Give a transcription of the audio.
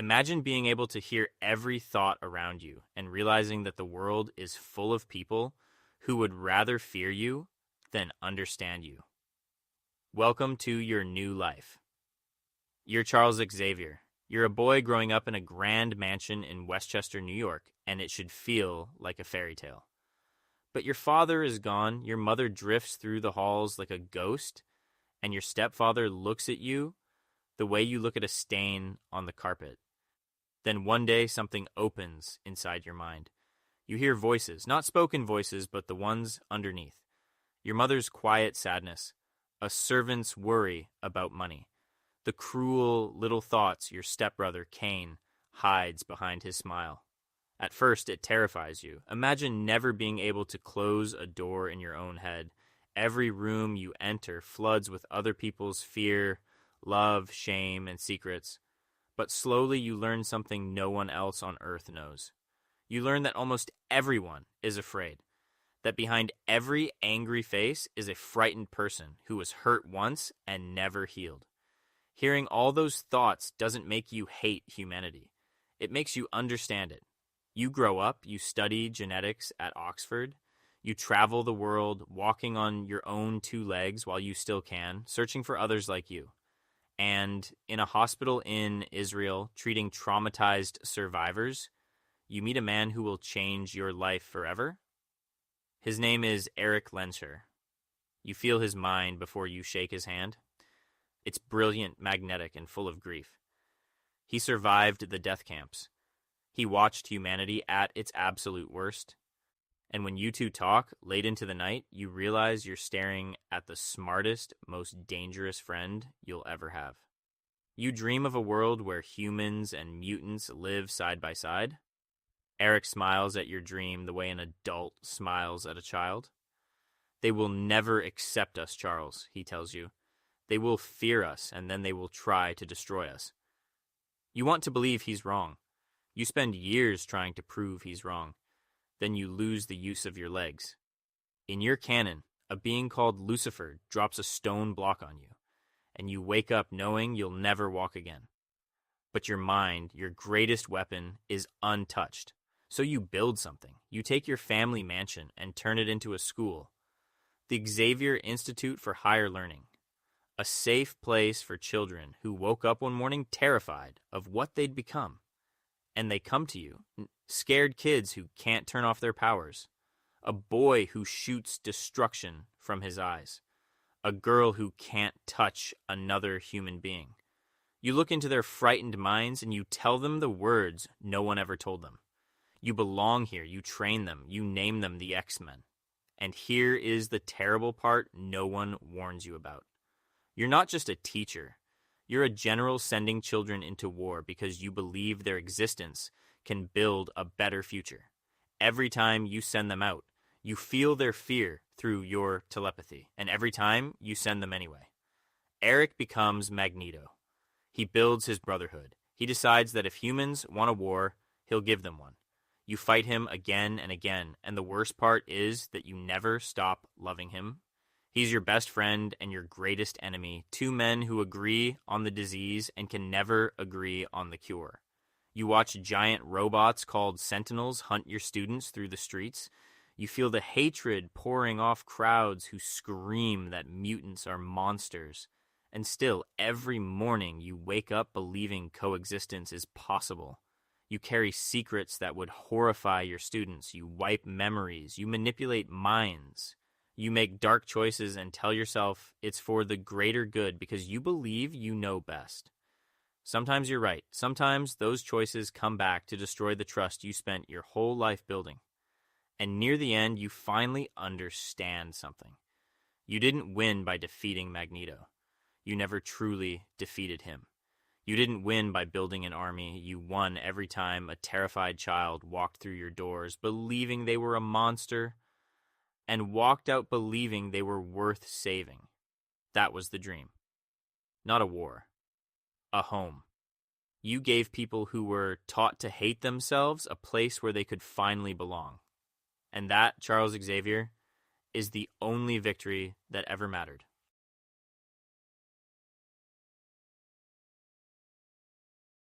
Imagine being able to hear every thought around you and realizing that the world is full of people who would rather fear you than understand you. Welcome to your new life. You're Charles Xavier. You're a boy growing up in a grand mansion in Westchester, New York, and it should feel like a fairy tale. But your father is gone, your mother drifts through the halls like a ghost, and your stepfather looks at you the way you look at a stain on the carpet. Then one day something opens inside your mind. You hear voices, not spoken voices, but the ones underneath. Your mother's quiet sadness, a servant's worry about money, the cruel little thoughts your stepbrother Cain hides behind his smile. At first, it terrifies you. Imagine never being able to close a door in your own head. Every room you enter floods with other people's fear, love, shame, and secrets. But slowly you learn something no one else on earth knows. You learn that almost everyone is afraid. That behind every angry face is a frightened person who was hurt once and never healed. Hearing all those thoughts doesn't make you hate humanity. It makes you understand it. You grow up, you study genetics at Oxford, you travel the world walking on your own two legs while you still can, searching for others like you. And in a hospital in Israel treating traumatized survivors, you meet a man who will change your life forever. His name is Erik Lehnsherr. You feel his mind before you shake his hand. It's brilliant, magnetic, and full of grief. He survived the death camps. He watched humanity at its absolute worst. And when you two talk late into the night, you realize you're staring at the smartest, most dangerous friend you'll ever have. You dream of a world where humans and mutants live side by side. Erik smiles at your dream the way an adult smiles at a child. They will never accept us, Charles, he tells you. They will fear us, and then they will try to destroy us. You want to believe he's wrong. You spend years trying to prove he's wrong. Then you lose the use of your legs. In your canon, a being called Lucifer drops a stone block on you, and you wake up knowing you'll never walk again. But your mind, your greatest weapon, is untouched. So you build something. You take your family mansion and turn it into a school. The Xavier Institute for Higher Learning. A safe place for children who woke up one morning terrified of what they'd become. And they come to you, scared kids who can't turn off their powers, a boy who shoots destruction from his eyes, a girl who can't touch another human being. You look into their frightened minds and you tell them the words no one ever told them. You belong here, you train them, you name them the X-Men. And here is the terrible part no one warns you about. You're not just a teacher. You're a general sending children into war because you believe their existence can build a better future. Every time you send them out, you feel their fear through your telepathy, and every time you send them anyway. Erik becomes Magneto. He builds his brotherhood. He decides that if humans want a war, he'll give them one. You fight him again and again, and the worst part is that you never stop loving him. He's your best friend and your greatest enemy, two men who agree on the disease and can never agree on the cure. You watch giant robots called Sentinels hunt your students through the streets. You feel the hatred pouring off crowds who scream that mutants are monsters. And still, every morning you wake up believing coexistence is possible. You carry secrets that would horrify your students. You wipe memories. You manipulate minds. You make dark choices and tell yourself it's for the greater good because you believe you know best. Sometimes you're right. Sometimes those choices come back to destroy the trust you spent your whole life building. And near the end, you finally understand something. You didn't win by defeating Magneto. You never truly defeated him. You didn't win by building an army. You won every time a terrified child walked through your doors believing they were a monster and walked out believing they were worth saving. That was the dream. Not a war. A home. You gave people who were taught to hate themselves a place where they could finally belong. And that, Charles Xavier, is the only victory that ever mattered.